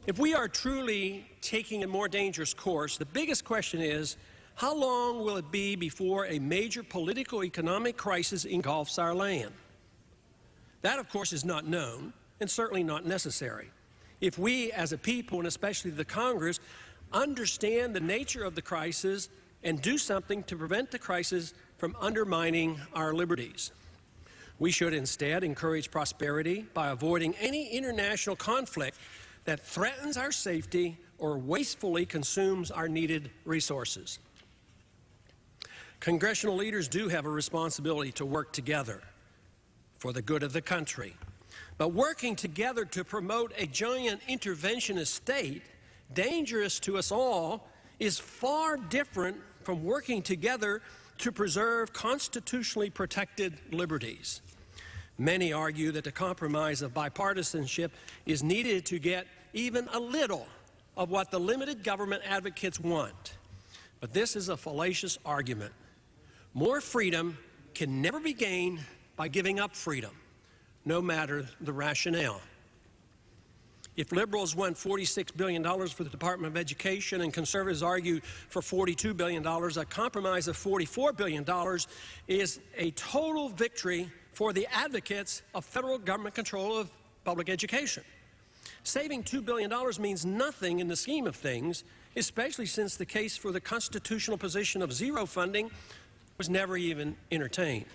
If we are truly taking a more dangerous course, the biggest question is, how long will it be before a major political economic crisis engulfs our land? That, of course, is not known and certainly not necessary. If we as a people, and especially the Congress, understand the nature of the crisis and do something to prevent the crisis from undermining our liberties. We should instead encourage prosperity by avoiding any international conflict that threatens our safety or wastefully consumes our needed resources. Congressional leaders do have a responsibility to work together for the good of the country. But working together to promote a giant interventionist state, dangerous to us all, is far different from working together to preserve constitutionally protected liberties. Many argue that the compromise of bipartisanship is needed to get even a little of what the limited government advocates want. But this is a fallacious argument. More freedom can never be gained by giving up freedom, no matter the rationale. If liberals want $46 billion for the Department of Education and conservatives argue for $42 billion, a compromise of $44 billion is a total victory for the advocates of federal government control of public education. Saving $2 billion means nothing in the scheme of things, especially since the case for the constitutional position of zero funding was never even entertained.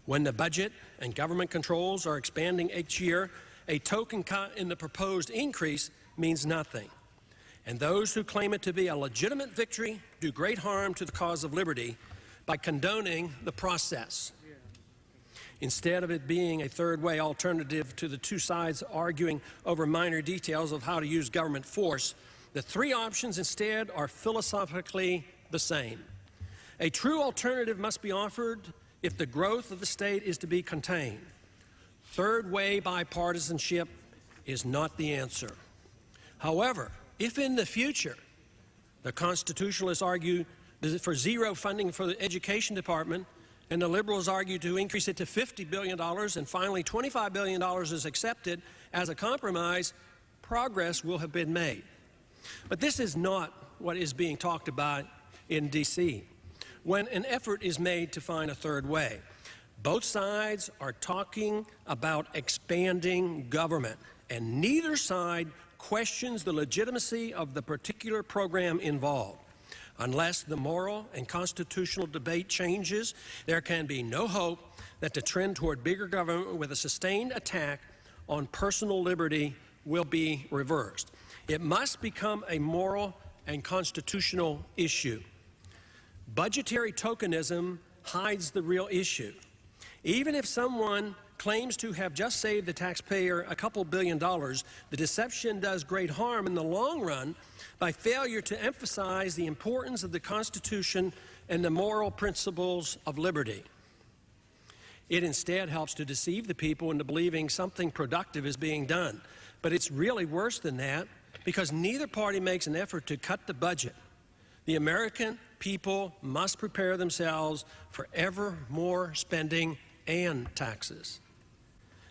When the budget and government controls are expanding each year, a token cut in the proposed increase means nothing. And those who claim it to be a legitimate victory do great harm to the cause of liberty by condoning the process. Instead of it being a third-way alternative to the two sides arguing over minor details of how to use government force, the three options instead are philosophically the same. A true alternative must be offered if the growth of the state is to be contained. Third-way bipartisanship is not the answer. However, if in the future the constitutionalists argue for zero funding for the education department and the liberals argue to increase it to $50 billion and finally $25 billion is accepted as a compromise, progress will have been made. But this is not what is being talked about in D.C. when an effort is made to find a third way. Both sides are talking about expanding government, and neither side questions the legitimacy of the particular program involved. Unless the moral and constitutional debate changes, there can be no hope that the trend toward bigger government with a sustained attack on personal liberty will be reversed. It must become a moral and constitutional issue. Budgetary tokenism hides the real issue. Even if someone claims to have just saved the taxpayer a couple $1 billion, the deception does great harm in the long run by failure to emphasize the importance of the Constitution and the moral principles of liberty. It instead helps to deceive the people into believing something productive is being done. But it's really worse than that, because neither party makes an effort to cut the budget. The American people must prepare themselves for ever more spending and taxes.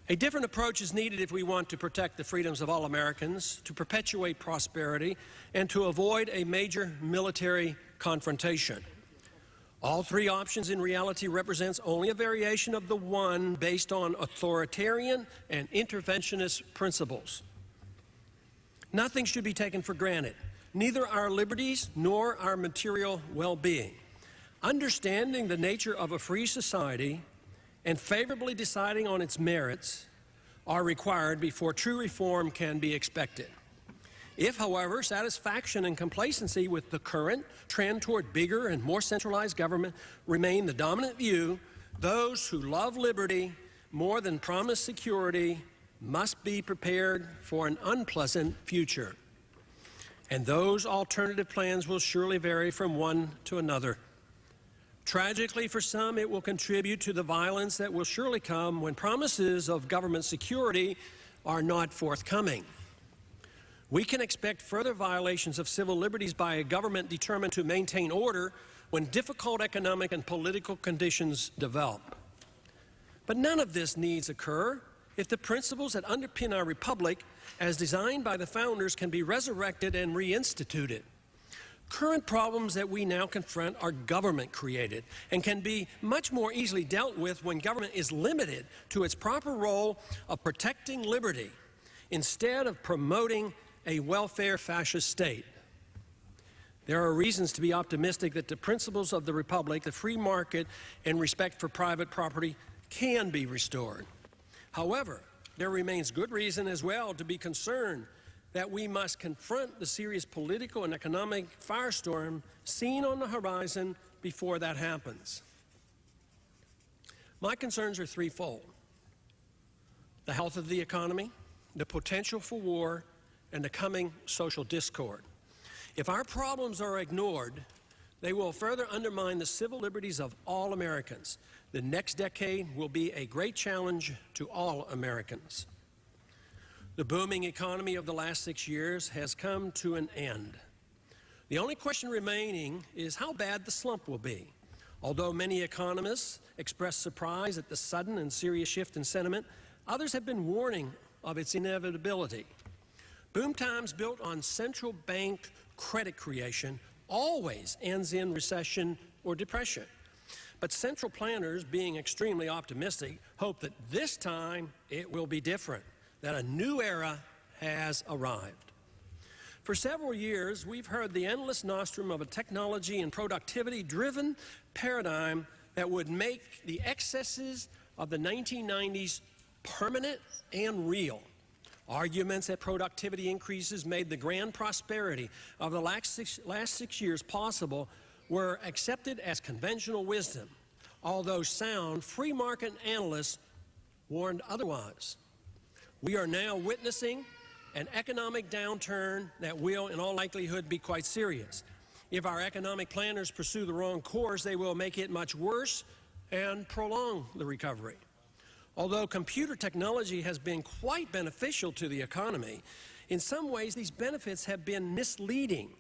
A different approach is needed if we want to protect the freedoms of all Americans, to perpetuate prosperity, and to avoid a major military confrontation. All three options in reality represents only a variation of the one based on authoritarian and interventionist principles. Nothing should be taken for granted, neither our liberties nor our material well-being. Understanding the nature of a free society and favorably deciding on its merits are required before true reform can be expected. If, however, satisfaction and complacency with the current trend toward bigger and more centralized government remain the dominant view, those who love liberty more than promised security must be prepared for an unpleasant future. And those alternative plans will surely vary from one to another. Tragically for some, it will contribute to the violence that will surely come when promises of government security are not forthcoming. We can expect further violations of civil liberties by a government determined to maintain order when difficult economic and political conditions develop. But none of this needs occur if the principles that underpin our republic, as designed by the founders, can be resurrected and reinstituted. Current problems that we now confront are government-created and can be much more easily dealt with when government is limited to its proper role of protecting liberty instead of promoting a welfare fascist state. There are reasons to be optimistic that the principles of the republic, the free market, and respect for private property can be restored. However, there remains good reason as well to be concerned that we must confront the serious political and economic firestorm seen on the horizon before that happens. My concerns are threefold: the health of the economy, the potential for war, and the coming social discord. If our problems are ignored, they will further undermine the civil liberties of all Americans. The next decade will be a great challenge to all Americans. The booming economy of the last 6 years has come to an end. The only question remaining is how bad the slump will be. Although many economists express surprise at the sudden and serious shift in sentiment, others have been warning of its inevitability. Boom times built on central bank credit creation always ends in recession or depression. But central planners, being extremely optimistic, hope that this time it will be different, that a new era has arrived. For several years, we've heard the endless nostrum of a technology and productivity-driven paradigm that would make the excesses of the 1990s permanent and real. Arguments that productivity increases made the grand prosperity of the last six years possible were accepted as conventional wisdom, although sound free market analysts warned otherwise. We are now witnessing an economic downturn that will, in all likelihood, be quite serious. If our economic planners pursue the wrong course, they will make it much worse and prolong the recovery. Although computer technology has been quite beneficial to the economy, in some ways these benefits have been misleading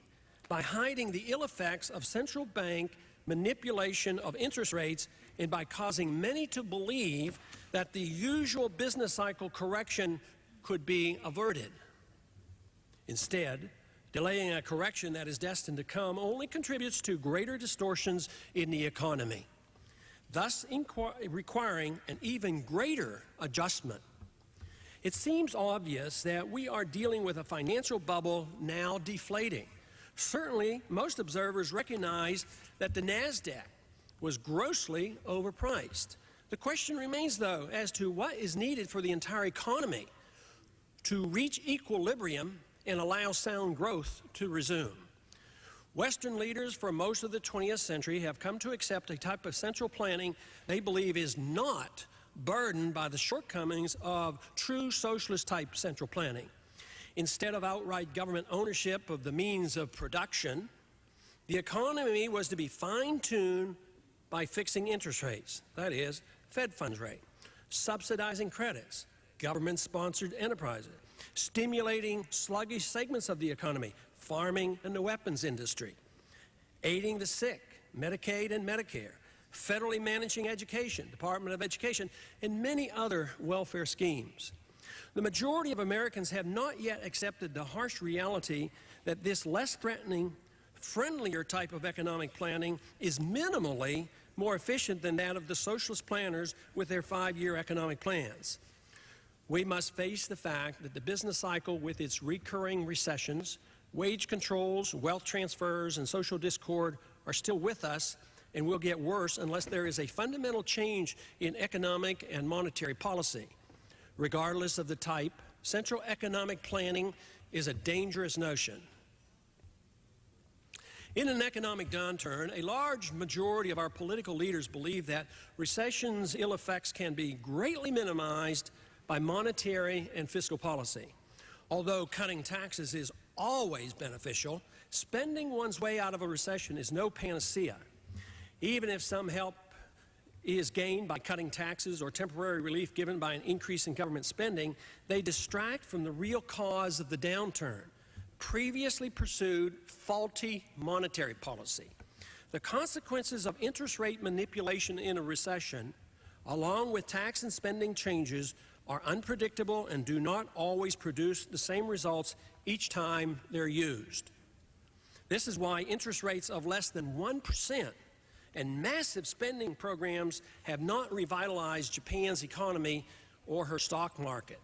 by hiding the ill effects of central bank manipulation of interest rates and by causing many to believe that the usual business cycle correction could be averted. Instead, delaying a correction that is destined to come only contributes to greater distortions in the economy, thus requiring an even greater adjustment. It seems obvious that we are dealing with a financial bubble now deflating. Certainly, most observers recognize that the NASDAQ was grossly overpriced. The question remains, though, as to what is needed for the entire economy to reach equilibrium and allow sound growth to resume. Western leaders for most of the 20th century have come to accept a type of central planning they believe is not burdened by the shortcomings of true socialist-type central planning. Instead of outright government ownership of the means of production, the economy was to be fine-tuned by fixing interest rates, that is, Fed funds rate, subsidizing credits, government-sponsored enterprises, stimulating sluggish segments of the economy, farming and the weapons industry, aiding the sick, Medicaid and Medicare, federally managing education, Department of Education, and many other welfare schemes. The majority of Americans have not yet accepted the harsh reality that this less threatening, friendlier type of economic planning is minimally more efficient than that of the socialist planners with their 5-year economic plans. We must face the fact that the business cycle with its recurring recessions, wage controls, wealth transfers, and social discord are still with us and will get worse unless there is a fundamental change in economic and monetary policy. Regardless of the type, central economic planning is a dangerous notion. In an economic downturn, a large majority of our political leaders believe that recession's ill effects can be greatly minimized by monetary and fiscal policy. Although cutting taxes is always beneficial, spending one's way out of a recession is no panacea. Even if some help is gained by cutting taxes or temporary relief given by an increase in government spending, they distract from the real cause of the downturn: previously pursued faulty monetary policy. The consequences of interest rate manipulation in a recession, along with tax and spending changes, are unpredictable and do not always produce the same results each time they're used. This is why interest rates of less than 1% and massive spending programs have not revitalized Japan's economy or her stock market.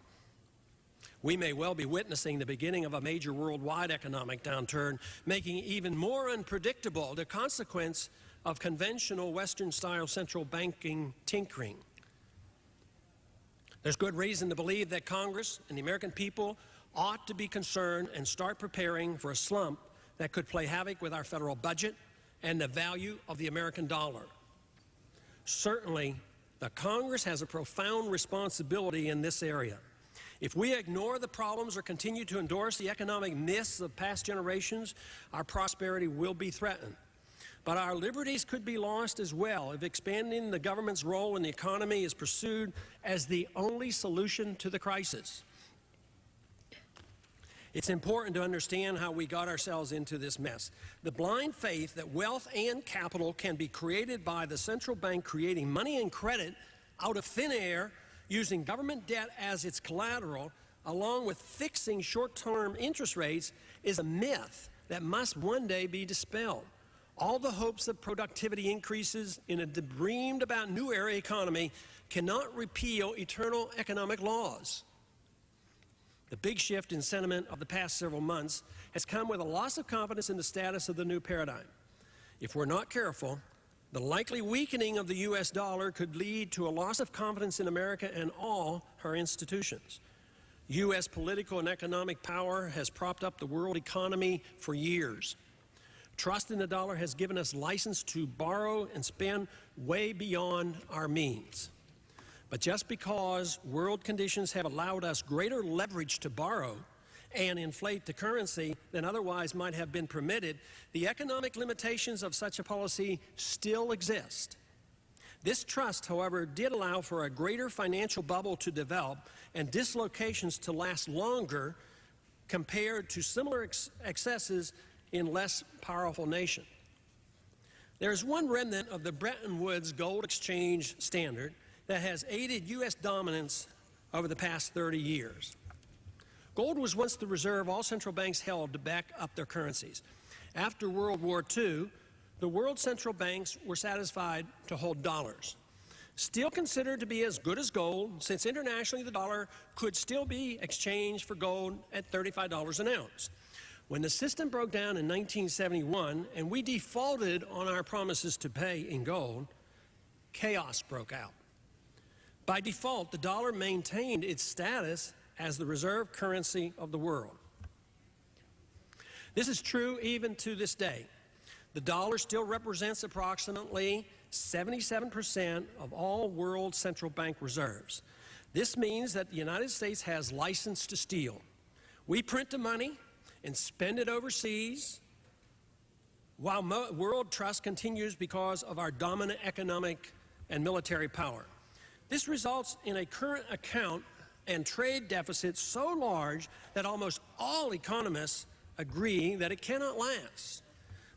We may well be witnessing the beginning of a major worldwide economic downturn, making even more unpredictable the consequence of conventional Western-style central banking tinkering. There's good reason to believe that Congress and the American people ought to be concerned and start preparing for a slump that could play havoc with our federal budget and the value of the American dollar. Certainly, the Congress has a profound responsibility in this area. If we ignore the problems or continue to endorse the economic myths of past generations, our prosperity will be threatened. But our liberties could be lost as well if expanding the government's role in the economy is pursued as the only solution to the crisis. It's important to understand how we got ourselves into this mess. The blind faith that wealth and capital can be created by the central bank creating money and credit out of thin air, using government debt as its collateral, along with fixing short-term interest rates, is a myth that must one day be dispelled. All the hopes of productivity increases in a dreamed about new era economy cannot repeal eternal economic laws. The big shift in sentiment of the past several months has come with a loss of confidence in the status of the new paradigm. If we're not careful, the likely weakening of the U.S. dollar could lead to a loss of confidence in America and all her institutions. U.S. political and economic power has propped up the world economy for years. Trust in the dollar has given us license to borrow and spend way beyond our means. But just because world conditions have allowed us greater leverage to borrow and inflate the currency than otherwise might have been permitted, the economic limitations of such a policy still exist. This trust, however, did allow for a greater financial bubble to develop and dislocations to last longer compared to similar excesses in less powerful nations. There is one remnant of the Bretton Woods gold exchange standard that has aided U.S. dominance over the past 30 years. Gold was once the reserve all central banks held to back up their currencies. After World War II, the world central banks were satisfied to hold dollars, still considered to be as good as gold, since internationally the dollar could still be exchanged for gold at $35 an ounce. When the system broke down in 1971 and we defaulted on our promises to pay in gold, chaos broke out. By default, the dollar maintained its status as the reserve currency of the world. This is true even to this day. The dollar still represents approximately 77% of all world central bank reserves. This means that the United States has license to steal. We print the money and spend it overseas, while world trust continues because of our dominant economic and military power. This results in a current account and trade deficit so large that almost all economists agree that it cannot last.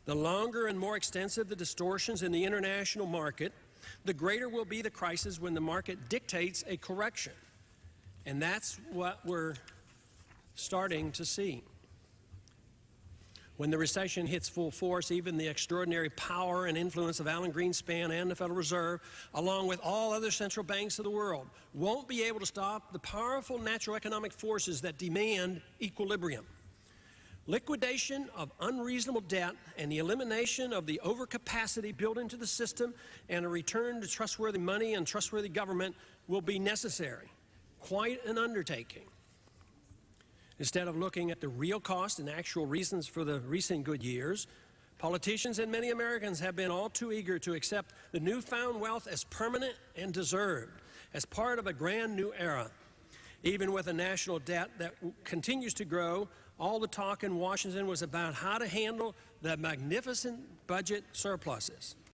The longer and more extensive the distortions in the international market, the greater will be the crisis when the market dictates a correction. And that's what we're starting to see. When the recession hits full force, even the extraordinary power and influence of Alan Greenspan and the Federal Reserve, along with all other central banks of the world, won't be able to stop the powerful natural economic forces that demand equilibrium. Liquidation of unreasonable debt and the elimination of the overcapacity built into the system and a return to trustworthy money and trustworthy government will be necessary. Quite an undertaking. Instead of looking at the real cost and actual reasons for the recent good years, politicians and many Americans have been all too eager to accept the newfound wealth as permanent and deserved, as part of a grand new era. Even with a national debt that continues to grow, all the talk in Washington was about how to handle the magnificent budget surpluses.